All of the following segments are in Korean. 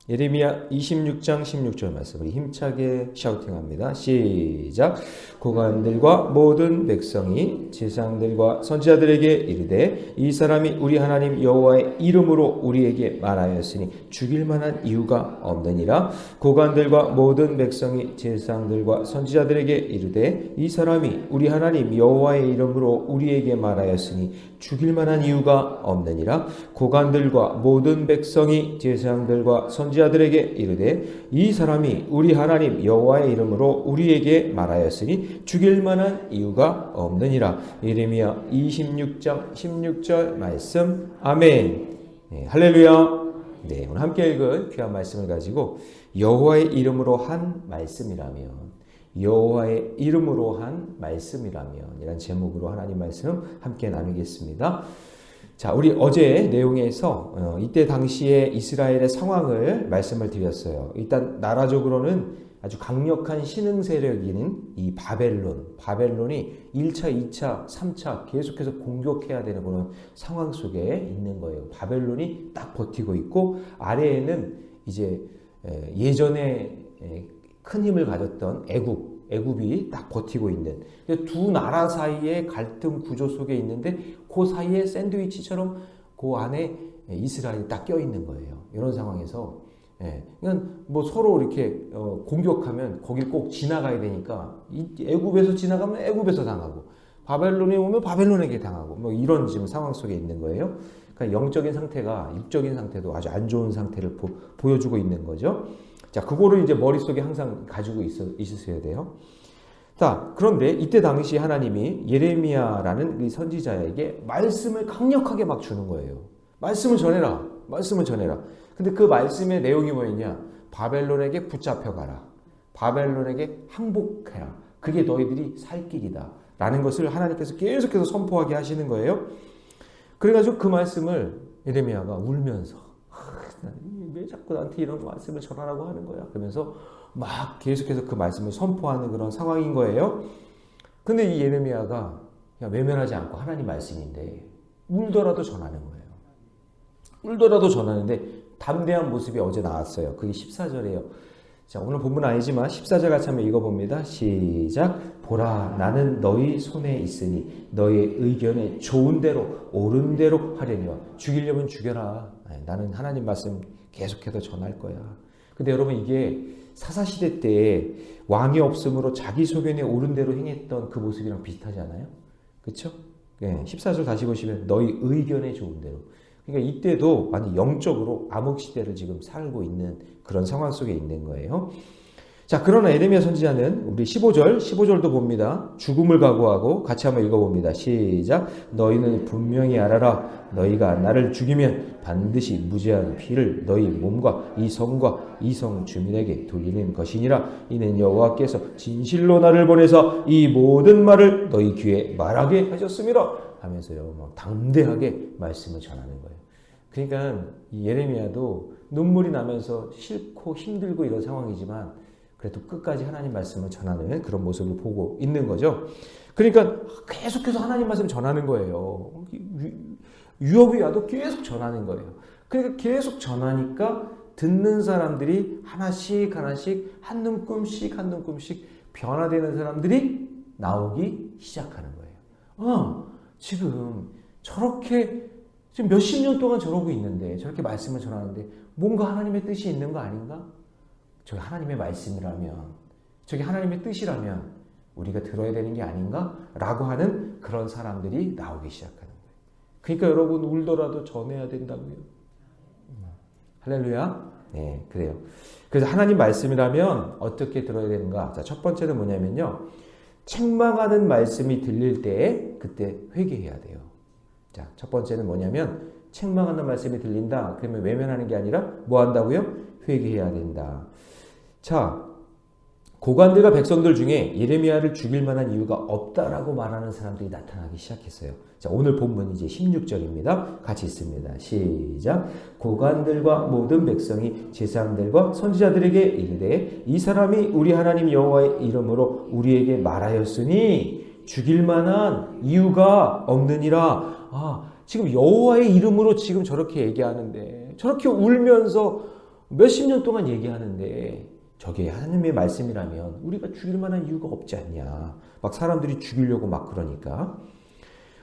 예레미야 26장 16절 말씀 우리 힘차게 샤우팅합니다. 시작. 고관들과 모든 백성이 제사장들과 선지자들에게 이르되 이 사람이 우리 하나님 여호와의 이름으로 우리에게 말하였으니 죽일 만한 이유가 없느니라. 고관들과 모든 백성이 제사장들과 선지자들에게 이르되 이 사람이 우리 하나님 여호와의 이름으로 우리에게 말하였으니 죽일 만한 이유가 없느니라. 고관들과 모든 백성이 제사장들과 선지자들에게 이르되 이 사람이 우리 하나님 여호와의 이름으로 우리에게 말하였으니 죽일 만한 이유가 없느니라. 예레미야 26장 16절 말씀. 아멘. 네, 할렐루야. 네, 오늘 함께 읽은 귀한 말씀을 가지고 여호와의 이름으로 한 말씀이라면, 여호와의 이름으로 한 말씀이라면 이란 제목으로 하나님 말씀 함께 나누겠습니다. 자, 우리 어제 내용에서 이때 당시에 이스라엘의 상황을 말씀을 드렸어요. 일단 나라적으로는 아주 강력한 신흥 세력인 이 바벨론이 1차, 2차, 3차 계속해서 공격해야 되는 그런 상황 속에 있는 거예요. 바벨론이 딱 버티고 있고 아래에는 이제 예전에 큰 힘을 가졌던 애굽이 딱 버티고 있는 두 나라 사이의 갈등 구조 속에 있는데 그 사이에 샌드위치처럼 그 안에 이스라엘이 딱 껴있는 거예요. 이런 상황에서 그러니까 뭐 서로 이렇게 공격하면 거길 꼭 지나가야 되니까 애굽에서 지나가면 애굽에서 당하고 바벨론에 오면 바벨론에게 당하고 뭐 이런 지금 상황 속에 있는 거예요. 그러니까 영적인 상태가 육적인 상태도 아주 안 좋은 상태를 보여주고 있는 거죠. 자, 그거를 이제 머릿속에 항상 가지고 있으셔야 돼요. 자, 그런데 이때 당시 하나님이 예레미야라는 이 선지자에게 말씀을 강력하게 막 주는 거예요. 말씀을 전해라. 말씀을 전해라. 근데 그 말씀의 내용이 뭐였냐? 바벨론에게 붙잡혀가라. 바벨론에게 항복해라. 그게 너희들이 살 길이다. 라는 것을 하나님께서 계속해서 선포하게 하시는 거예요. 그래가지고 그 말씀을 예레미야가 울면서 왜 자꾸 나한테 이런 말씀을 전하라고 하는 거야? 그러면서 막 계속해서 그 말씀을 선포하는 그런 상황인 거예요. 근데 이 예레미야가 외면하지 않고 하나님 말씀인데 울더라도 전하는 거예요. 울더라도 전하는데 담대한 모습이 어제 나왔어요. 그게 14절이에요. 자, 오늘 본문 아니지만 14절 같이 한번 읽어봅니다. 시작. 보라, 나는 너희 손에 있으니 너희의 의견에 좋은 대로 옳은 대로 하려니와. 죽이려면 죽여라. 나는 하나님 말씀 계속해서 전할 거야. 근데 여러분, 이게 사사시대 때 왕이 없으므로 자기 소견에 옳은 대로 행했던 그 모습이랑 비슷하지 않아요? 그렇죠? 14절 다시 보시면 너희 의견에 좋은 대로. 그러니까 이때도 많이 영적으로 암흑시대를 지금 살고 있는 그런 상황 속에 있는 거예요. 자, 그러나 예레미야 선지자는 우리 15절도 봅니다. 죽음을 각오하고 같이 한번 읽어봅니다. 시작. 너희는 분명히 알아라. 너희가 나를 죽이면 반드시 무죄한 피를 너희 몸과 이 성과 이 성 주민에게 돌리는 것이니라. 이는 여호와께서 진실로 나를 보내서 이 모든 말을 너희 귀에 말하게 하셨음이라. 하면서요, 막 담대하게 말씀을 전하는 거예요. 그러니까 이 예레미야도 눈물이 나면서 싫고 힘들고 이런 상황이지만 그래도 끝까지 하나님 말씀을 전하는 그런 모습을 보고 있는 거죠. 그러니까 계속해서 하나님 말씀 전하는 거예요. 위협이 와도 계속 전하는 거예요. 그러니까 계속 전하니까 듣는 사람들이 하나씩 한 눈금씩 변화되는 사람들이 나오기 시작하는 거예요. 지금 저렇게 지금 몇십 년 동안 저러고 있는데 저렇게 말씀을 전하는데 뭔가 하나님의 뜻이 있는 거 아닌가? 저게 하나님의 말씀이라면, 저게 하나님의 뜻이라면 우리가 들어야 되는 게 아닌가? 라고 하는 그런 사람들이 나오기 시작하는 거예요. 그러니까 여러분 울더라도 전해야 된다고요. 할렐루야. 네, 그래요. 그래서 하나님 말씀이라면 어떻게 들어야 되는가? 자, 첫 번째는 뭐냐면요. 책망하는 말씀이 들릴 때 그때 회개해야 돼요. 자, 첫 번째는 뭐냐면 책망하는 말씀이 들린다. 그러면 외면하는 게 아니라 뭐 한다고요? 회개해야 된다. 자, 고관들과 백성들 중에 예레미야를 죽일 만한 이유가 없다라고 말하는 사람들이 나타나기 시작했어요. 자, 오늘 본문 이제 16절입니다. 같이 읽습니다. 시작. 고관들과 모든 백성이 제사장들과 선지자들에게 이르되 이 사람이 우리 하나님 여호와의 이름으로 우리에게 말하였으니 죽일 만한 이유가 없느니라. 지금 여호와의 이름으로 지금 저렇게 얘기하는데 저렇게 울면서 몇십 년 동안 얘기하는데 저게 하나님의 말씀이라면 우리가 죽일 만한 이유가 없지 않냐. 막 사람들이 죽이려고 막 그러니까.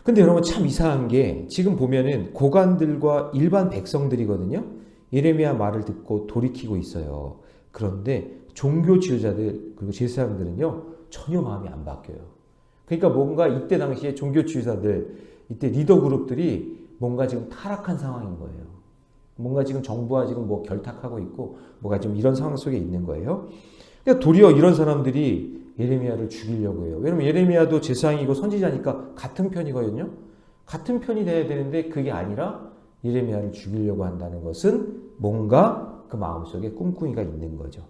근데 여러분 참 이상한 게 지금 보면은 고관들과 일반 백성들이거든요. 예레미야 말을 듣고 돌이키고 있어요. 그런데 종교 지도자들 그리고 제사장들은요 전혀 마음이 안 바뀌어요. 그러니까 뭔가 이때 당시에 종교 지도자들 이때 리더 그룹들이 뭔가 지금 타락한 상황인 거예요. 뭔가 지금 정부와 지금 뭐 결탁하고 있고 뭐가 좀 이런 상황 속에 있는 거예요. 그러니까 도리어 이런 사람들이 예레미야를 죽이려고 해요. 왜냐면 예레미야도 제사장이고 선지자니까 같은 편이거든요. 같은 편이 돼야 되는데 그게 아니라 예레미야를 죽이려고 한다는 것은 뭔가 그 마음속에 꿍꿍이가 있는 거죠.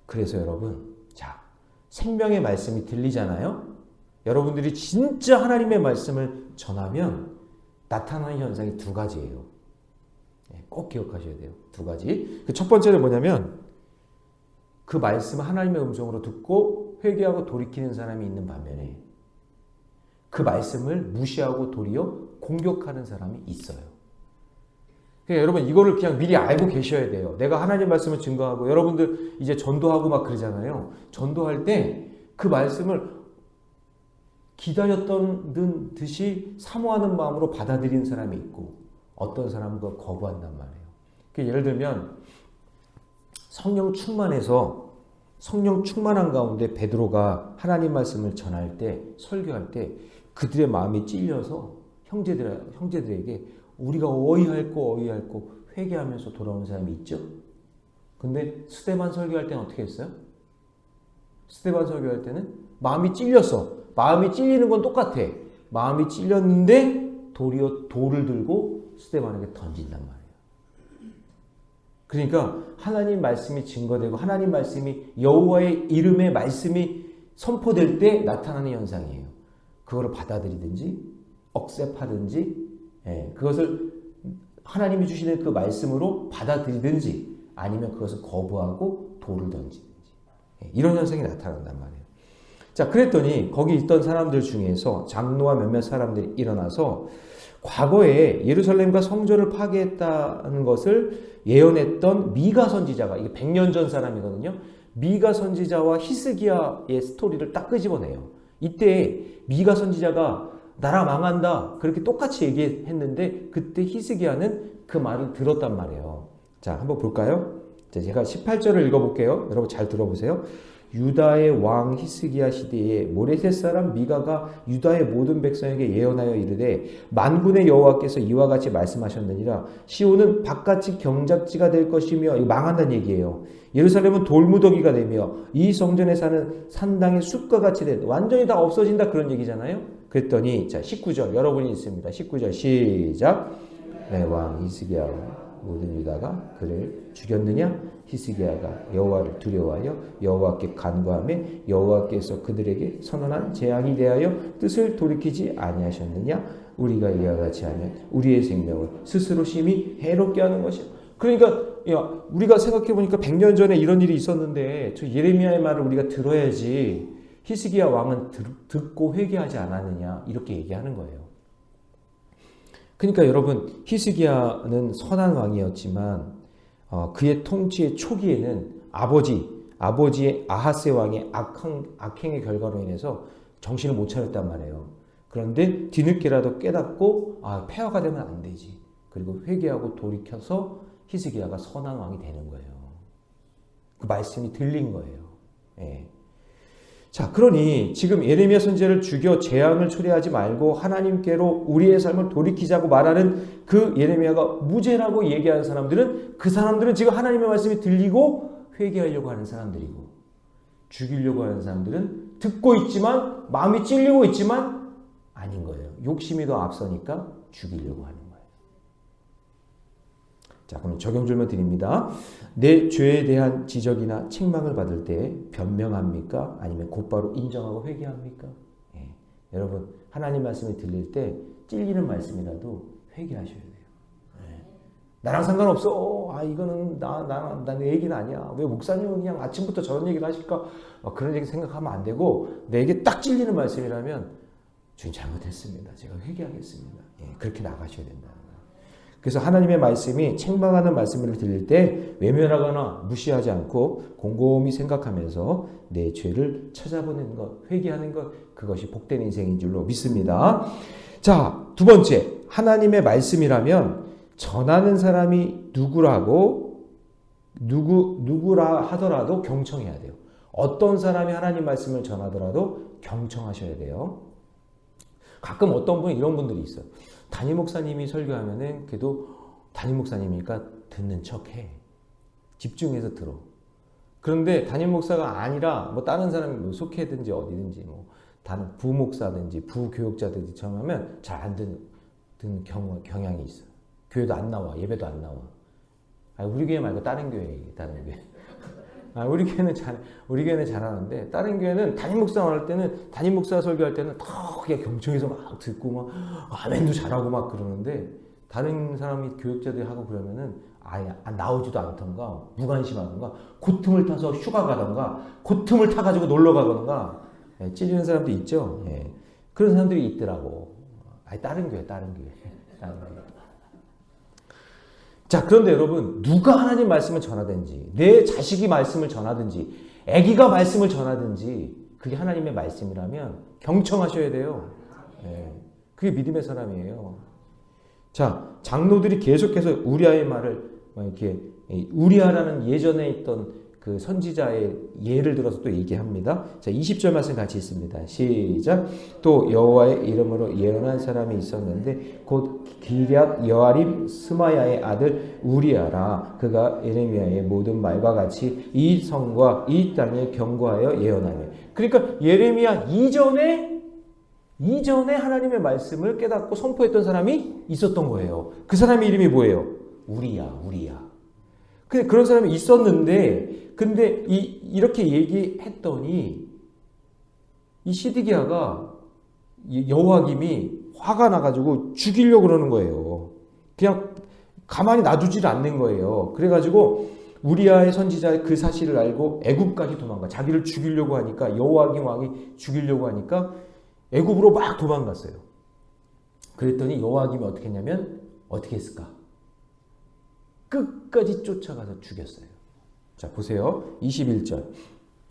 그래서 여러분, 자, 생명의 말씀이 들리잖아요. 여러분들이 진짜 하나님의 말씀을 전하면 나타나는 현상이 두 가지예요. 꼭 기억하셔야 돼요. 두 가지. 그 첫 번째는 뭐냐면 그 말씀을 하나님의 음성으로 듣고 회개하고 돌이키는 사람이 있는 반면에 그 말씀을 무시하고 도리어 공격하는 사람이 있어요. 그러니까 여러분 이거를 그냥 미리 알고 계셔야 돼요. 내가 하나님 말씀을 증거하고 여러분들 이제 전도하고 막 그러잖아요. 전도할 때 그 말씀을 기다렸던 듯이 사모하는 마음으로 받아들이는 사람이 있고 어떤 사람은 그걸 거부한단 말이에요. 그러니까 예를 들면 성령 충만해서 성령 충만한 가운데 베드로가 하나님 말씀을 전할 때 설교할 때 그들의 마음이 찔려서 형제들에게 우리가 어이할고 회개하면서 돌아오는 사람이 있죠. 근데 스데반 설교할 때는 어떻게 했어요? 스데반 설교할 때는 마음이 찔렸어. 마음이 찔리는 건 똑같아. 마음이 찔렸는데 도리어 돌을 들고 스데반에게 던진단 말이에요. 그러니까 하나님 말씀이 증거되고 하나님 말씀이 여호와의 이름의 말씀이 선포될 때 나타나는 현상이에요. 그거를 받아들이든지 억셉하든지 그것을 하나님이 주시는 그 말씀으로 받아들이든지 아니면 그것을 거부하고 돌을 던지든지 이런 현상이 나타난단 말이에요. 자, 그랬더니 거기 있던 사람들 중에서 장로와 몇몇 사람들이 일어나서 과거에 예루살렘과 성전을 파괴했다는 것을 예언했던 미가 선지자가 이게 100년 전 사람이거든요. 미가 선지자와 히스기야의 스토리를 딱 끄집어내요. 이때 미가 선지자가 나라 망한다 그렇게 똑같이 얘기했는데 그때 히스기야는 그 말을 들었단 말이에요. 자, 한번 볼까요? 자, 제가 18절을 읽어볼게요. 여러분 잘 들어보세요. 유다의 왕 히스기야 시대에 모레셋 사람 미가가 유다의 모든 백성에게 예언하여 이르되 만군의 여호와께서 이와 같이 말씀하셨느니라. 시온은 바깥이 경작지가 될 것이며 이거 망한다는 얘기예요. 예루살렘은 돌무더기가 되며 이 성전에 사는 산당의 숲과 같이 된다. 완전히 다 없어진다 그런 얘기잖아요. 그랬더니 자 19절 여러분이 있습니다. 19절 시작. 네, 왕 히스기야와 모든 유다가 그를 죽였느냐? 히스기야가 여호와를 두려워하여 여호와께 간구하며 여호와께서 그들에게 선언한 재앙이 대하여 뜻을 돌이키지 아니하셨느냐? 우리가 이와 같이 하면 우리의 생명을 스스로 심히 해롭게 하는 것이야. 그러니까 야, 우리가 생각해 보니까 100년 전에 이런 일이 있었는데 저 예레미야의 말을 우리가 들어야지. 히스기야 왕은 듣고 회개하지 않았느냐 이렇게 얘기하는 거예요. 그러니까 여러분 히스기야는 선한 왕이었지만 그의 통치의 초기에는 아버지의 아하스 왕의 악행의 결과로 인해서 정신을 못 차렸단 말이에요. 그런데 뒤늦게라도 깨닫고 폐허가 되면 안 되지. 그리고 회개하고 돌이켜서 히스기야가 선한 왕이 되는 거예요. 그 말씀이 들린 거예요. 예. 자, 그러니 지금 예레미야 선지자를 죽여 재앙을 초래하지 말고 하나님께로 우리의 삶을 돌이키자고 말하는 그 예레미야가 무죄라고 얘기하는 사람들은 그 사람들은 지금 하나님의 말씀이 들리고 회개하려고 하는 사람들이고 죽이려고 하는 사람들은 듣고 있지만 마음이 찔리고 있지만 아닌 거예요. 욕심이 더 앞서니까 죽이려고 하는 거예요. 자, 그럼 적용줄만 드립니다. 내 죄에 대한 지적이나 책망을 받을 때 변명합니까? 아니면 곧바로 인정하고 회개합니까? 예. 여러분 하나님 말씀이 들릴 때 찔리는 말씀이라도 회개하셔야 돼요. 예. 나랑 상관없어. 이거는 내 얘기는 아니야. 왜 목사님은 그냥 아침부터 저런 얘기를 하실까? 그런 얘기 생각하면 안 되고 내게 딱 찔리는 말씀이라면 주님 잘못했습니다. 제가 회개하겠습니다. 예. 그렇게 나가셔야 된다. 그래서 하나님의 말씀이 책망하는 말씀을 들릴 때 외면하거나 무시하지 않고 곰곰이 생각하면서 내 죄를 찾아보는 것, 회개하는 것, 그것이 복된 인생인 줄로 믿습니다. 자, 두 번째, 하나님의 말씀이라면 전하는 사람이 누구라 하더라도 경청해야 돼요. 어떤 사람이 하나님 말씀을 전하더라도 경청하셔야 돼요. 가끔 어떤 분이 이런 분들이 있어요. 담임 목사님이 설교하면은 그래도 담임 목사님이니까 듣는 척해. 집중해서 들어. 그런데 담임 목사가 아니라 뭐 다른 사람이 뭐 속해든지 어디든지 뭐 다른 부목사든지 부교육자든지 전하면 잘 안 듣는 경향이 있어요. 교회도 안 나와. 예배도 안 나와. 우리 교회 말고 다른 교회. 우리 교회는 잘하는데 다른 교회는 담임 목사 할 때는 담임 목사 설교할 때는 더 그냥 경청해서 막 듣고 막 아멘도 잘하고 막 그러는데 다른 사람이 교육자들이 하고 그러면은 아예 나오지도 않던가 무관심하던가 그 틈을 타서 휴가 가던가 그 틈을 타가지고 놀러 가던가 찔리는 사람도 있죠. 그런 사람들이 있더라고. 다른 교회. 자, 그런데 여러분, 누가 하나님 말씀을 전하든지, 내 자식이 말씀을 전하든지, 아기가 말씀을 전하든지, 그게 하나님의 말씀이라면 경청하셔야 돼요. 그게 믿음의 사람이에요. 자, 장로들이 계속해서 우리아의 말을 이렇게 우리아라는 예전에 있던 그 선지자의 예를 들어서 또 얘기합니다. 자, 20절 말씀 같이 있습니다. 시작. 또 여호와의 이름으로 예언한 사람이 있었는데 곧 기럇 여아림 스마야의 아들 우리아라. 그가 예레미야의 모든 말과 같이 이 성과 이 땅에 경고하여 예언하며. 그러니까 예레미야 이전에 하나님의 말씀을 깨닫고 선포했던 사람이 있었던 거예요. 그 사람의 이름이 뭐예요? 우리야. 근데 그런 사람이 있었는데 근데 이렇게 얘기했더니 이 시드기야가 여호와김이 화가 나가지고 죽이려고 그러는 거예요. 그냥 가만히 놔두질 않는 거예요. 그래가지고 우리아의 선지자의 그 사실을 알고 애굽까지 도망가. 자기를 죽이려고 하니까 여호와김 왕이 죽이려고 하니까 애굽으로 막 도망갔어요. 그랬더니 여호와김이 어떻게 했냐면 어떻게 했을까? 끝까지 쫓아가서 죽였어요. 자, 보세요. 21절.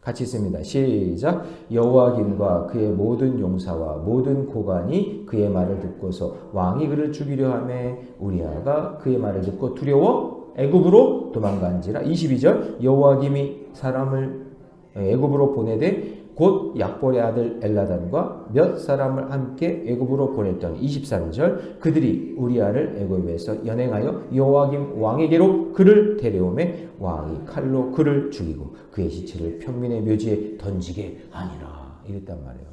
같이 있습니다. 시작. 여호와김과 그의 모든 용사와 모든 고관이 그의 말을 듣고서 왕이 그를 죽이려 하매 우리아가 그의 말을 듣고 두려워 애굽으로 도망간지라. 22절. 여호와김이 사람을 애굽으로 보내되 곧 약볼의 아들 엘라단과 몇 사람을 함께 애굽으로 보냈더니 23절 그들이 우리아를 애굽에서 연행하여 여호와김 왕에게로 그를 데려오매 왕이 칼로 그를 죽이고 그의 시체를 평민의 묘지에 던지게 하니라. 이랬단 말이에요.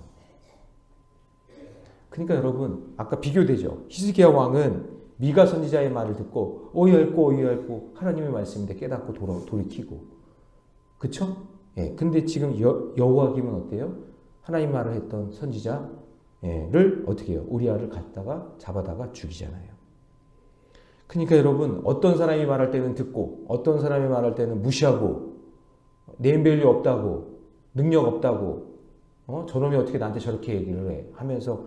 그러니까 여러분 아까 비교되죠. 히스기야 왕은 미가 선지자의 말을 듣고 오이할고 하나님의 말씀인데 깨닫고 돌이키고 그쵸? 근데 지금 여호와김은 어때요? 하나님 말을 했던 선지자를 어떻게 해요? 우리아를 갖다가 잡아다가 죽이잖아요. 그러니까 여러분 어떤 사람이 말할 때는 듣고 어떤 사람이 말할 때는 무시하고 네임밸류 없다고 능력 없다고 저놈이 어떻게 나한테 저렇게 얘기를 해 하면서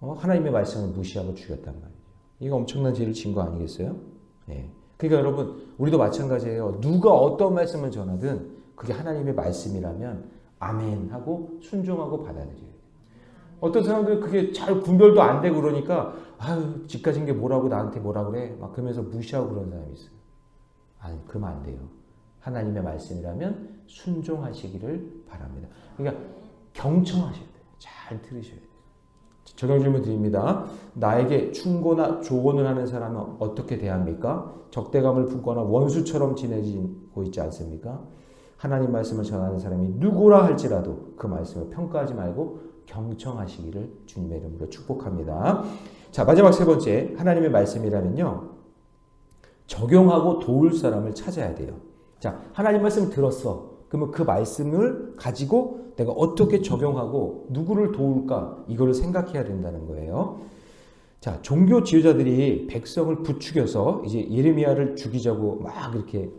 하나님의 말씀을 무시하고 죽였단 말이에요. 이거 엄청난 죄를 진 거 아니겠어요? 그러니까 여러분 우리도 마찬가지예요. 누가 어떤 말씀을 전하든 그게 하나님의 말씀이라면 아멘 하고 순종하고 받아들여야 돼요. 어떤 사람들은 그게 잘 분별도 안 되고 그러니까 아유 집 가진 게 뭐라고 나한테 뭐라 그래 막 그러면서 무시하고 그런 사람이 있어요. 아니 그러면 안 돼요. 하나님의 말씀이라면 순종하시기를 바랍니다. 그러니까 경청하셔야 돼요. 잘 들으셔야 돼요. 적용 질문 드립니다. 나에게 충고나 조언을 하는 사람은 어떻게 대합니까? 적대감을 품거나 원수처럼 지내고 있지 않습니까? 하나님 말씀을 전하는 사람이 누구라 할지라도 그 말씀을 평가하지 말고 경청하시기를 주님의 이름으로 축복합니다. 자, 마지막 세 번째 하나님의 말씀이라면요. 적용하고 도울 사람을 찾아야 돼요. 자, 하나님 말씀을 들었어. 그러면 그 말씀을 가지고 내가 어떻게 적용하고 누구를 도울까 이거를 생각해야 된다는 거예요. 자, 종교 지도자들이 백성을 부추겨서 이제 예레미야를 죽이자고 막 이렇게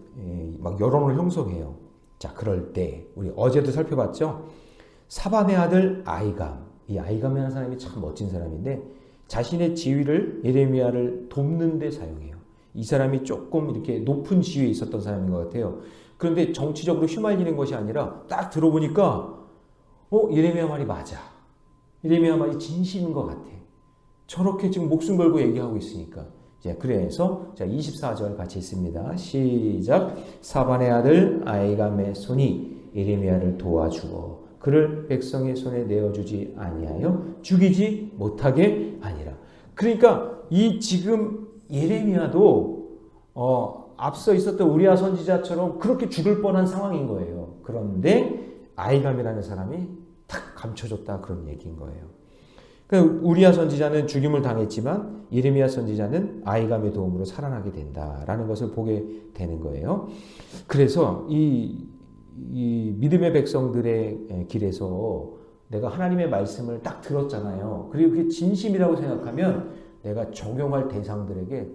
막 여론을 형성해요. 자, 그럴 때 우리 어제도 살펴봤죠. 사반의 아들 아이감. 이 아이감이라는 사람이 참 멋진 사람인데 자신의 지위를 예레미야를 돕는 데 사용해요. 이 사람이 조금 이렇게 높은 지위에 있었던 사람인 것 같아요. 그런데 정치적으로 휘말리는 것이 아니라 딱 들어보니까 예레미야 말이 맞아. 예레미야 말이 진심인 것 같아. 저렇게 지금 목숨 걸고 얘기하고 있으니까. 그래서 24절 같이 있습니다. 시작. 사반의 아들 아이감의 손이 예레미야를 도와주고 그를 백성의 손에 내어주지 아니하여 죽이지 못하게 하니라. 그러니까 이 지금 예레미야도 앞서 있었던 우리야 선지자처럼 그렇게 죽을 뻔한 상황인 거예요. 그런데 아이감이라는 사람이 탁 감춰줬다 그런 얘기인 거예요. 그러니까 우리야 선지자는 죽임을 당했지만 예레미야 선지자는 아이감의 도움으로 살아나게 된다라는 것을 보게 되는 거예요. 그래서 이 믿음의 백성들의 길에서 내가 하나님의 말씀을 딱 들었잖아요. 그리고 그게 진심이라고 생각하면 내가 적용할 대상들에게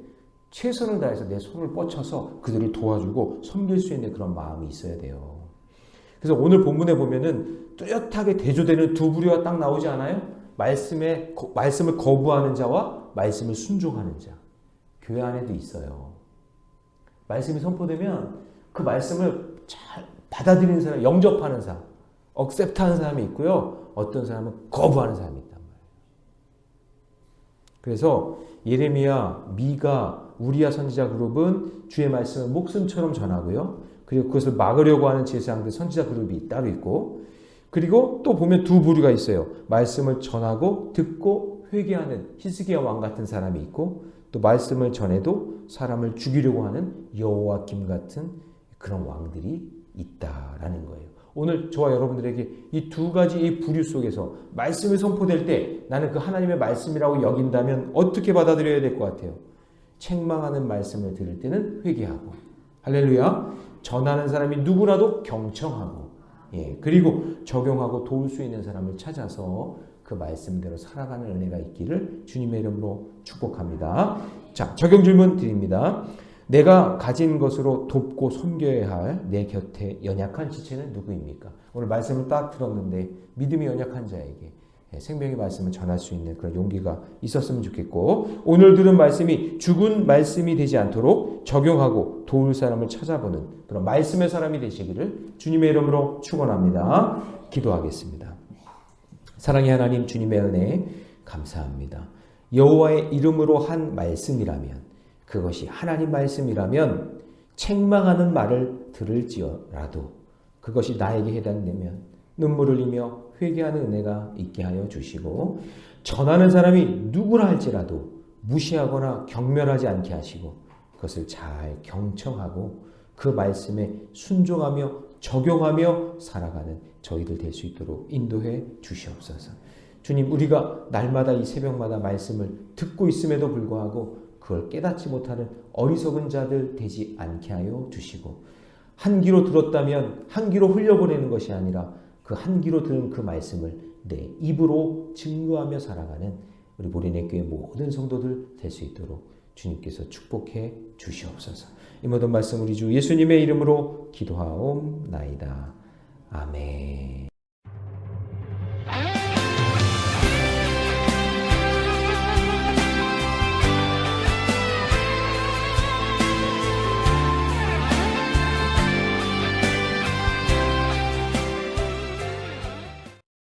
최선을 다해서 내 손을 뻗쳐서 그들을 도와주고 섬길 수 있는 그런 마음이 있어야 돼요. 그래서 오늘 본문에 보면은 뚜렷하게 대조되는 두 부류가 딱 나오지 않아요? 말씀을 거부하는 자와 말씀을 순종하는 자. 교회 안에도 있어요. 말씀이 선포되면 그 말씀을 잘 받아들이는 사람, 영접하는 사람, 억셉트하는 사람이 있고요. 어떤 사람은 거부하는 사람이 있단 말이에요. 그래서 예레미야, 미가, 우리야 선지자 그룹은 주의 말씀을 목숨처럼 전하고요. 그리고 그것을 막으려고 하는 제사장들 선지자 그룹이 따로 있고, 그리고 또 보면 두 부류가 있어요. 말씀을 전하고 듣고 회개하는 히스기야 왕 같은 사람이 있고, 또 말씀을 전해도 사람을 죽이려고 하는 여호와김 같은 그런 왕들이 있다라는 거예요. 오늘 저와 여러분들에게 이 두 가지 이 부류 속에서 말씀이 선포될 때 나는 그 하나님의 말씀이라고 여긴다면 어떻게 받아들여야 될 것 같아요? 책망하는 말씀을 들을 때는 회개하고, 할렐루야, 전하는 사람이 누구라도 경청하고, 그리고 적용하고 도울 수 있는 사람을 찾아서 그 말씀대로 살아가는 은혜가 있기를 주님의 이름으로 축복합니다. 자, 적용 질문 드립니다. 내가 가진 것으로 돕고 섬겨야 할 내 곁에 연약한 지체는 누구입니까? 오늘 말씀을 딱 들었는데 믿음이 연약한 자에게 생명의 말씀을 전할 수 있는 그런 용기가 있었으면 좋겠고, 오늘 들은 말씀이 죽은 말씀이 되지 않도록 적용하고 도울 사람을 찾아보는 그런 말씀의 사람이 되시기를 주님의 이름으로 축원합니다. 기도하겠습니다. 사랑의 하나님, 주님의 은혜 감사합니다. 여호와의 이름으로 한 말씀이라면, 그것이 하나님 말씀이라면 책망하는 말을 들을지라도 그것이 나에게 해당되면 눈물을 흘리며 회개하는 은혜가 있게 하여 주시고, 전하는 사람이 누구라 할지라도 무시하거나 경멸하지 않게 하시고 그것을 잘 경청하고 그 말씀에 순종하며 적용하며 살아가는 저희들 될 수 있도록 인도해 주시옵소서. 주님, 우리가 날마다 이 새벽마다 말씀을 듣고 있음에도 불구하고 그걸 깨닫지 못하는 어리석은 자들 되지 않게 하여 주시고, 한 귀로 들었다면 한 귀로 흘려보내는 것이 아니라 그 한 귀로 들은 그 말씀을 내 입으로 증거하며 살아가는 우리 모리네 교회 모든 성도들 될 수 있도록 주님께서 축복해 주시옵소서. 이 모든 말씀 우리 주 예수님의 이름으로 기도하옵나이다. 아멘.